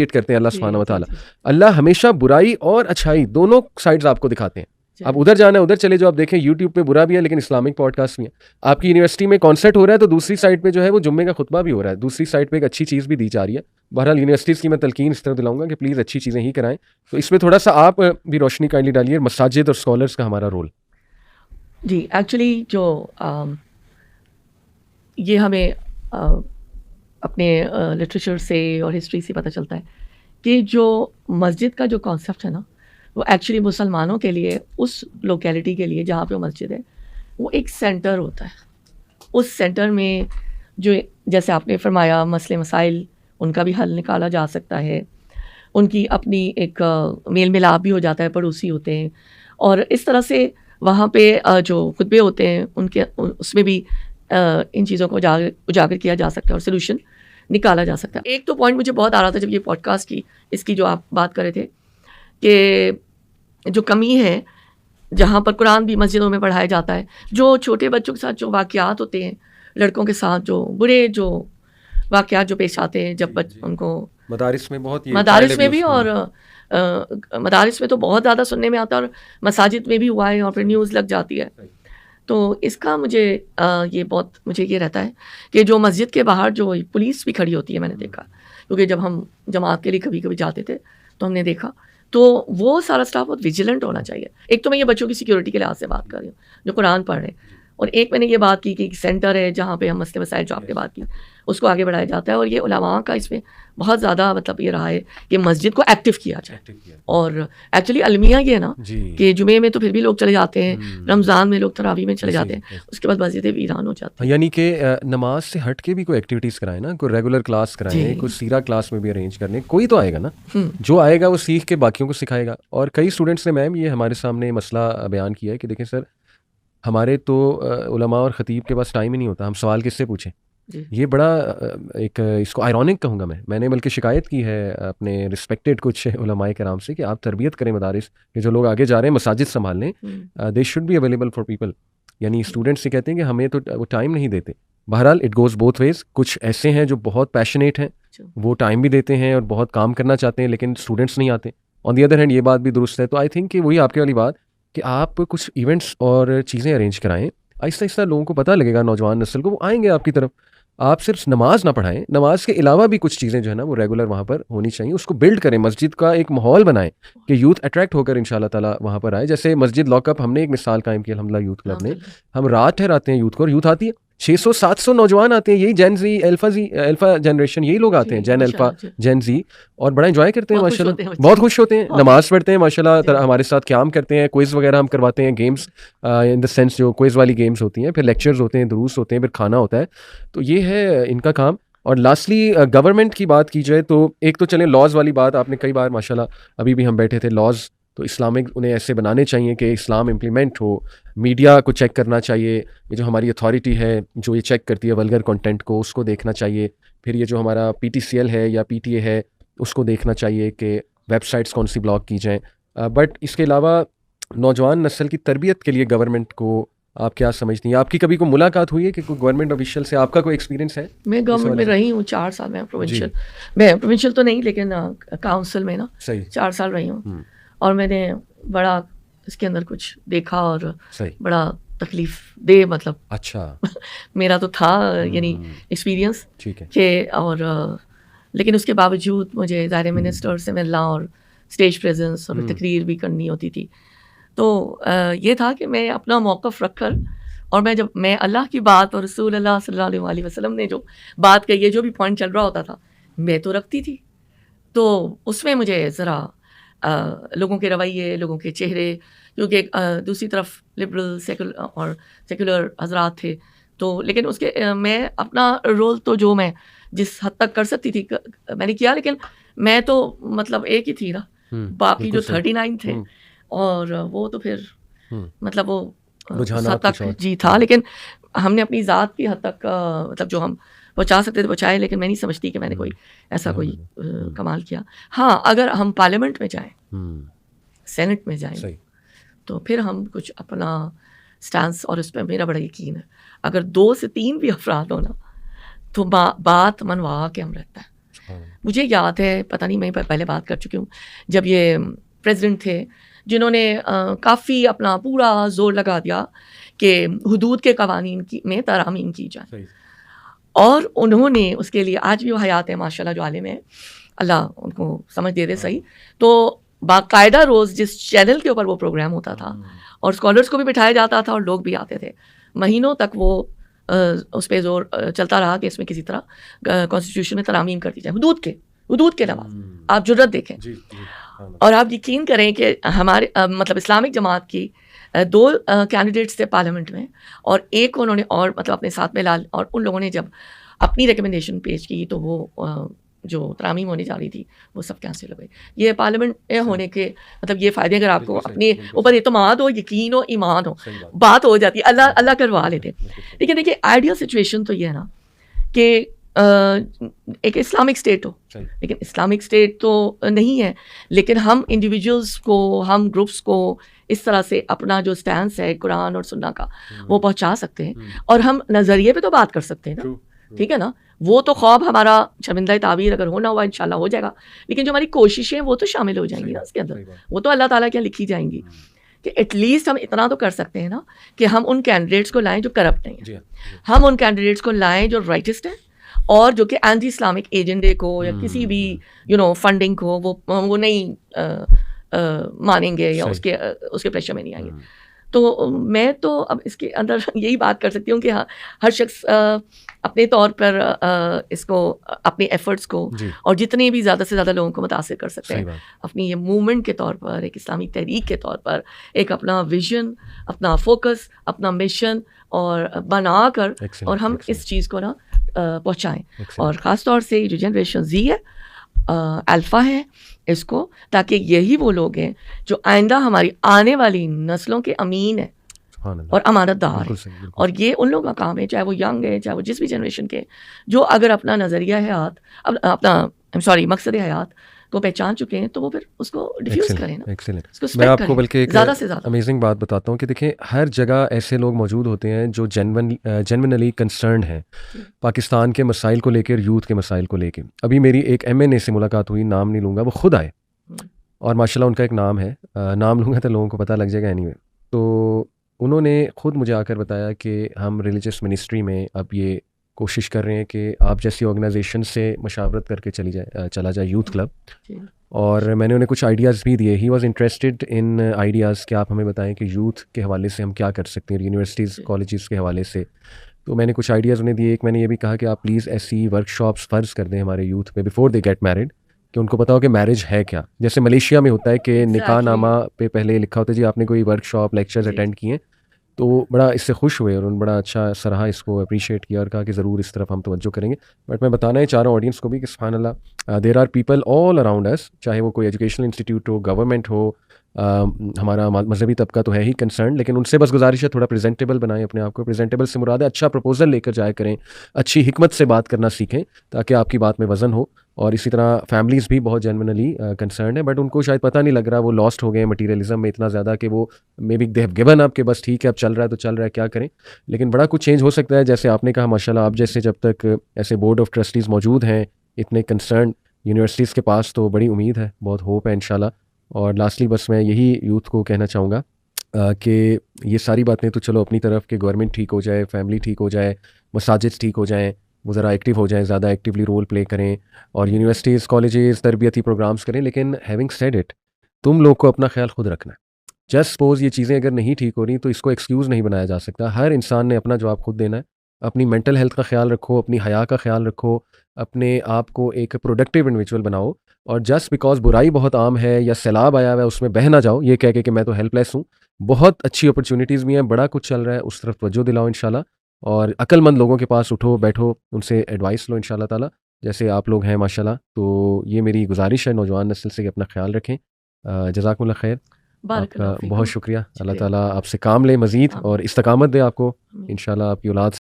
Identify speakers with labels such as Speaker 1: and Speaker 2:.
Speaker 1: کرتے ہیں اللہ سبحانہ و تعالیٰ. اللہ ہمیشہ برائی اور اچھائی دونوں سائڈز آپ کو دکھاتے ہیں. اب ادھر جانا ہے ادھر چلے جو آپ دیکھیں یوٹیوب پہ برا بھی ہے لیکن اسلامک پوڈ کاسٹ بھی ہے. آپ کی یونیورسٹی میں کانسرٹ ہو رہا ہے تو دوسری سائڈ پہ جو ہے وہ جمعے کا خطبہ بھی ہو رہا ہے, دوسری سائڈ پہ ایک اچھی چیز بھی دی جا رہی ہے. بہرحال یونیورسٹیز کی میں تلقین اس طرح دلاؤں گا کہ پلیز اچھی چیزیں ہی کرائیں. تو اس میں تھوڑا سا آپ بھی روشنی کائنڈلی ڈالیے, مساجد اور اسکالرس کا ہمارا رول.
Speaker 2: جی ایکچولی جو یہ ہمیں اپنے لٹریچر سے اور ہسٹری سے پتہ چلتا ہے کہ جو مسجد کا جو کانسیپٹ ہے نا وہ ایکچولی مسلمانوں کے لیے اس لوکیلٹی کے لیے جہاں پہ مسجد ہے وہ ایک سینٹر ہوتا ہے. اس سینٹر میں جو جیسے آپ نے فرمایا مسئلے مسائل ان کا بھی حل نکالا جا سکتا ہے, ان کی اپنی ایک میل ملاپ بھی ہو جاتا ہے, پڑوسی ہوتے ہیں, اور اس طرح سے وہاں پہ جو خطبے ہوتے ہیں ان کے اس میں بھی ان چیزوں کو اجاگر کیا جا سکتا ہے اور سلوشن نکالا جا سکتا ہے. ایک تو پوائنٹ مجھے بہت آ رہا تھا جب یہ پوڈ کاسٹ کی اس کی جو آپ بات کر رہے تھے کہ جو کمی ہے جہاں پر قرآن بھی مسجدوں میں پڑھایا جاتا ہے, جو چھوٹے بچوں کے ساتھ جو واقعات ہوتے ہیں, لڑکوں کے ساتھ جو برے جو واقعات جو پیش آتے ہیں جب ان کو
Speaker 1: مدارس میں بہت
Speaker 2: مدارس میں بھی, اور مدارس میں تو بہت زیادہ سننے میں آتا ہے اور مساجد میں بھی ہوا ہے اور پھر نیوز لگ جاتی ہے. تو اس کا مجھے یہ رہتا ہے کہ جو مسجد کے باہر جو پولیس بھی کھڑی ہوتی ہے, میں نے دیکھا کیونکہ جب ہم جماعت کے لیے کبھی کبھی جاتے تھے تو ہم نے دیکھا, تو وہ سارا اسٹاف بہت ویجیلنٹ ہونا چاہیے. ایک تو میں یہ بچوں کی سیکیورٹی کے لحاظ سے بات کر رہی ہوں جو قرآن پڑھ رہے ہیں, اور ایک میں نے یہ بات کی کہ ایک سینٹر ہے جہاں پہ ہم مسئلے مسائل جو آپ نے بات کی اس کو آگے بڑھایا جاتا ہے, اور یہ علماء کا اس میں بہت زیادہ مطلب یہ رہا ہے کہ مسجد کو ایکٹیو کیا جائے. اور ایکچولی المیہ یہ ہے نا کہ جمعے میں تو پھر بھی لوگ چلے جاتے ہیں, رمضان میں لوگ تراویح میں چلے جاتے ہیں, اس کے بعد مسجدیں ویران ہو جاتی ہیں.
Speaker 1: یعنی کہ نماز سے ہٹ کے بھی کوئی ایکٹیویٹیز کرائیں نا, کوئی ریگولر کلاس کرائیں, کوئی سیرہ کلاس میں بھی ارینج کرنے, کوئی تو آئے گا نا جو آئے گا وہ سیکھ کے باقیوں کو سکھائے گا. اور کئی اسٹوڈنٹس نے میم یہ ہمارے سامنے مسئلہ بیان کیا ہے کہ دیکھیں سر ہمارے تو علماء اور خطیب کے پاس ٹائم ہی نہیں ہوتا, ہم سوال کس سے پوچھیں. یہ بڑا ایک اس کو آئرونک کہوں گا میں نے بلکہ شکایت کی ہے اپنے رسپیکٹڈ کچھ علماء کرام سے کہ آپ تربیت کریں مدارس کہ جو لوگ آگے جا رہے ہیں مساجد سنبھالنے, they should be available for people. یعنی اسٹوڈنٹس سے کہتے ہیں کہ ہمیں تو وہ ٹائم نہیں دیتے. بہرحال اٹ گوز بوتھ ویز. کچھ ایسے ہیں جو بہت پیشنیٹ ہیں, وہ ٹائم بھی دیتے ہیں اور بہت کام کرنا چاہتے ہیں, لیکن اسٹوڈنٹس نہیں آتے. آن دی ادر ہینڈ یہ بات بھی درست ہے. تو آئی تھنک کہ وہی آپ کی والی بات کہ آپ کچھ ایونٹس اور چیزیں ارینج کرائیں, آہستہ آہستہ لوگوں کو پتہ لگے گا, نوجوان نسل کو, وہ آئیں گے آپ کی طرف. آپ صرف نماز نہ پڑھائیں, نماز کے علاوہ بھی کچھ چیزیں جو ہے نا وہ ریگولر وہاں پر ہونی چاہیے. اس کو بلڈ کریں, مسجد کا ایک ماحول بنائیں کہ یوتھ اٹریکٹ ہو کر انشاءاللہ تعالیٰ وہاں پر آئے. جیسے مسجد لاک اپ ہم نے ایک مثال قائم کی الحمدللہ یوتھ کلب نے, ہم رات ٹھہراتے ہیں یوتھ کو, اور یوتھ آتی ہے 600-700 نوجوان آتے ہیں, یہی جین زی الفا جنریشن, یہی لوگ آتے ہیں, جین الفا جین زی, اور بڑا انجوائے کرتے ہیں ماشاءاللہ, بہت خوش ہوتے ہیں, نماز پڑھتے ہیں ماشاءاللہ, ہمارے ساتھ قیام کرتے ہیں, کوئز وغیرہ ہم کرواتے ہیں, گیمز ان دا سینس جو کوئز والی گیمز ہوتی ہیں, پھر لیکچرز ہوتے ہیں, دروس ہوتے ہیں, پھر کھانا ہوتا ہے. تو یہ ہے ان کا کام. اور لاسٹلی گورنمنٹ کی بات کی جائے تو ایک تو چلیں لاز والی بات آپ نے کئی بار ماشاءاللہ ابھی بھی ہم بیٹھے تھے, لاز تو اسلامک انہیں ایسے بنانے چاہیے کہ اسلام امپلیمنٹ ہو. میڈیا کو چیک کرنا چاہیے, یہ جو ہماری اتھارٹی ہے جو یہ چیک کرتی ہے ولگر کنٹینٹ کو, اس کو دیکھنا چاہیے. پھر یہ جو ہمارا PTCL ہے یا PTA ہے اس کو دیکھنا چاہیے کہ ویب سائٹس کون سی بلاک کی جائیں. بٹ اس کے علاوہ نوجوان نسل کی تربیت کے لیے گورنمنٹ کو آپ کیا سمجھتی ہیں؟ آپ کی کبھی کوئی ملاقات ہوئی ہے کہ کوئی گورنمنٹ آفیشیل سے آپ کا کوئی ایکسپیرینس ہے؟
Speaker 2: میں گورنمنٹ میں رہی ہوں 4 سال. میں پروونشل تو نہیں لیکن کاؤنسل میں نا 4 سال رہی ہوں, اور میں نے بڑا اس کے اندر کچھ دیکھا اور بڑا تکلیف دے مطلب
Speaker 1: اچھا
Speaker 2: میرا تو تھا یعنی ایکسپیرینس کہ, اور لیکن اس کے باوجود مجھے ظاہر منسٹر سے ملنا اور اسٹیج پریزنس اور تقریر بھی کرنی ہوتی تھی. تو یہ تھا کہ میں اپنا موقف رکھ کر, اور میں جب میں اللہ کی بات اور رسول اللہ صلی اللہ علیہ وسلم نے جو بات کہی ہے, جو بھی پوائنٹ چل رہا ہوتا تھا میں تو رکھتی تھی. تو اس میں مجھے ذرا لوگوں کے رویے, لوگوں کے چہرے, کیونکہ دوسری طرف لبرل سیکولر حضرات تھے, تو لیکن اس کے میں اپنا رول تو جو میں جس حد تک کر سکتی تھی میں نے کیا, لیکن میں تو مطلب ایک ہی تھی نا, باقی جو 39 تھے اور وہ تو پھر مطلب وہ حد تک جی تھا, لیکن ہم نے اپنی ذات کی حد تک مطلب جو ہم پہنچا سکتے تھے پہنچائے, لیکن میں نہیں سمجھتی کہ میں نے کوئی ایسا کوئی کمال کیا. ہاں اگر ہم پارلیمنٹ میں جائیں, سینٹ میں جائیں, تو پھر ہم کچھ اپنا سٹانس, اور اس پہ میرا بڑا یقین ہے اگر 2 سے 3 بھی افراد ہونا تو بات منوا کے ہم رہتا ہے. مجھے یاد ہے، پتہ نہیں میں پہلے بات کر چکی ہوں، جب یہ پریزیڈنٹ تھے جنہوں نے کافی اپنا پورا زور لگا دیا کہ حدود کے قوانین میں ترامیم کی جائے، اور انہوں نے اس کے لیے، آج بھی وہ حیات ہے ماشاء اللہ جو عالم ہے، اللہ ان کو سمجھ دے دے صحیح، تو باقاعدہ روز جس چینل کے اوپر وہ پروگرام ہوتا تھا اور اسکالرس کو بھی بٹھایا جاتا تھا اور لوگ بھی آتے تھے، مہینوں تک وہ اس پہ زور چلتا رہا کہ اس میں کسی طرح کانسٹیٹیوشن میں ترامیم کر دی جائے حدود کے علاوہ. آپ جرت دیکھیں. اور آپ یقین کریں کہ ہمارے مطلب اسلامک جماعت کی 2 کینڈیڈیٹس تھے پارلیمنٹ میں، اور ایک انہوں نے اور مطلب اپنے ساتھ میں لا، اور ان لوگوں نے جب اپنی ریکمنڈیشن پیش کی تو وہ جو ترامیم ہونے جا رہی تھی وہ سب کینسل ہو گئی. یہ پارلیمنٹ ہونے کے مطلب یہ فائدے، اگر آپ کو اپنے اوپر اعتماد ہو، یقین ہو، ایمان ہو، بات ہو جاتی ہے، اللہ کروا لیتے. لیکن دیکھیے آئیڈیل سچویشن تو یہ ہے نا کہ ایک اسلامک اسٹیٹ ہو، لیکن اسلامک اسٹیٹ تو نہیں ہے، لیکن ہم انڈیویجولس کو، ہم گروپس کو اس طرح سے اپنا جو اسٹینس ہے قرآن اور سنہ کا وہ پہنچا سکتے ہیں، اور ہم نظریے پہ تو بات کر سکتے ہیں نا، ٹھیک ہے نا. وہ تو خواب ہمارا شرمندہ تعبیر اگر ہونا ہوا انشاءاللہ ہو جائے گا، لیکن جو ہماری کوششیں وہ تو شامل ہو جائیں گی نا اس کے اندر، وہ تو اللہ تعالیٰ کے لکھی جائیں گی کہ ایٹ لیسٹ ہم اتنا تو کر سکتے ہیں نا کہ ہم ان کینڈیڈیٹس کو لائیں جو کرپٹ نہیں ہیں، ہم ان کینڈیڈیٹس کو لائیں جو رائٹسٹ ہیں، اور جو کہ اینٹی اسلامک ایجنڈے کو یا کسی بھی فنڈنگ کو وہ نہیں مانیں گے یا اس کے پریشر میں نہیں آئیں گے. تو میں تو اب اس کے اندر یہی بات کر سکتی ہوں کہ ہر شخص اپنے طور پر اس کو، اپنے ایفرٹس کو، اور جتنے بھی زیادہ سے زیادہ لوگوں کو متاثر کر سکتے ہیں اپنی یہ موومنٹ کے طور پر، ایک اسلامی تحریک کے طور پر، ایک اپنا ویژن، اپنا فوکس، اپنا مشن اور بنا کر، اور ہم اس چیز کو نا پہنچائیں. اور خاص طور سے جو جنریشن زی ہے، الفا ہے، اس کو، تاکہ یہی وہ لوگ ہیں جو آئندہ ہماری آنے والی نسلوں کے امین ہیں اور امانت دار ہیں. اور یہ ان لوگوں کا کام ہے، چاہے وہ ینگ ہے، چاہے وہ جس بھی جنریشن کے، جو اگر اپنا نظریہ حیات، اپنا مقصد حیات کو پہچان چکے ہیں تو وہ پھر اس کو ڈیفیوز کریں نا.
Speaker 1: میں آپ کو بلکہ ایک امیزنگ بات بتاتا ہوں کہ دیکھیں ہر جگہ ایسے لوگ موجود ہوتے ہیں جو جینونلی کنسرنڈ ہیں پاکستان کے مسائل کو لے کے، یوتھ کے مسائل کو لے کے. ابھی میری ایک MNA سے ملاقات ہوئی، نام نہیں لوں گا، وہ خود آئے، اور ماشاءاللہ ان کا ایک نام ہے، نام لوں گا تو لوگوں کو پتہ لگ جائے گا. اینی وے، تو انہوں نے خود مجھے آ کر بتایا کہ ہم ریلیجس منسٹری میں اب یہ کوشش کر رہے ہیں کہ آپ جیسی آرگنائزیشن سے مشاورت کر کے چلا جائے یوتھ کلب. اور میں نے انہیں کچھ آئیڈیاز بھی دیے. He was interested in ideas کہ آپ ہمیں بتائیں کہ یوتھ کے حوالے سے ہم کیا کر سکتے ہیں، یونیورسٹیز کالجز کے حوالے سے. تو میں نے کچھ آئیڈیاز انہیں دیے. ایک میں نے یہ بھی کہا کہ آپ پلیز ایسی ورک شاپس فرض کر دیں ہمارے یوتھ پہ بیفور دے گیٹ میرڈ، کہ ان کو پتا ہو کہ میرج ہے کیا. جیسے ملیشیا میں ہوتا ہے کہ نکاح نامہ پہ پہلے لکھا ہوتا ہے جی آپ نے کوئی ورک شاپ لیکچرز اٹینڈ کیے، تو بڑا اس سے خوش ہوئے اور انہوں نے بڑا اچھا سراہا، اس کو اپریشیٹ کیا اور کہا کہ ضرور اس طرف ہم توجہ کریں گے. بٹ میں بتانا ہی چاہ رہا ہوں آڈینس کو بھی کہ سبحان اللہ، there are people all around us, چاہے وہ کوئی ایجوکیشنل انسٹیٹیوٹ ہو، گورنمنٹ ہو، ہمارا مذہبی طبقہ تو ہے ہی کنسرن، لیکن ان سے بس گزارش ہے تھوڑا پریزنٹیبل بنائیں اپنے آپ کو. پریزنٹیبل سے مراد ہے اچھا پروپوزل لے کر جایا کریں، اچھی حکمت سے بات کرنا سیکھیں تاکہ آپ کی بات میں وزن ہو. اور اسی طرح فیملیز بھی بہت جینونلی کنسرنڈ ہیں، بٹ ان کو شاید پتہ نہیں لگ رہا، وہ لاسٹ ہو گئے ہیں مٹیریلزم میں اتنا زیادہ کہ وہ may be they have given up کہ بس ٹھیک ہے اب چل رہا ہے تو چل رہا ہے، کیا کریں. لیکن بڑا کچھ چینج ہو سکتا ہے، جیسے آپ نے کہا ماشاءاللہ آپ جیسے جب تک ایسے بورڈ آف ٹرسٹیز موجود ہیں اتنے کنسرنڈ یونیورسٹیز کے پاس، تو بڑی امید ہے، بہت ہوپ ہے انشاءاللہ. اور لاسٹلی بس میں یہی یوتھ کو کہنا چاہوں گا کہ یہ ساری باتیں تو چلو اپنی طرف کہ گورنمنٹ ٹھیک ہو جائے، فیملی ٹھیک ہو جائے، مساجد ٹھیک ہو جائیں، وہ ذرا ایکٹیو ہو جائیں، زیادہ ایکٹیولی رول پلے کریں، اور یونیورسٹیز کالجز تربیتی پروگرامز کریں. لیکن ہیونگ سیڈ اٹ، تم لوگ کو اپنا خیال خود رکھنا ہے. جسٹ سپوز یہ چیزیں اگر نہیں ٹھیک ہو رہی تو اس کو ایکسکیوز نہیں بنایا جا سکتا. ہر انسان نے اپنا جواب خود دینا ہے. اپنی مینٹل ہیلتھ کا خیال رکھو، اپنی حیا کا خیال رکھو، اپنے آپ کو ایک پروڈکٹیو انڈیویجول بناؤ. اور جسٹ بیکاز برائی بہت عام ہے یا سیلاب آیا ہوا ہے اس میں بہہ نہ جاؤ یہ کہہ کے کہ میں تو ہیلپ لیس ہوں. بہت اچھی اپرچونیٹیز بھی ہیں، بڑا کچھ چل رہا ہے، اس طرف توجہ دلاؤ انشاءاللہ. اور عقل مند لوگوں کے پاس اٹھو بیٹھو، ان سے ایڈوائس لو انشاءاللہ تعالیٰ، جیسے آپ لوگ ہیں ماشاءاللہ. تو یہ میری گزارش ہے نوجوان نسل سے کہ اپنا خیال رکھیں. جزاکم اللہ خیر، آپ کا بہت شکریہ. اللہ تعالیٰ آپ سے کام لے مزید اور استقامت دے آپ کو انشاءاللہ. آپ کی اولاد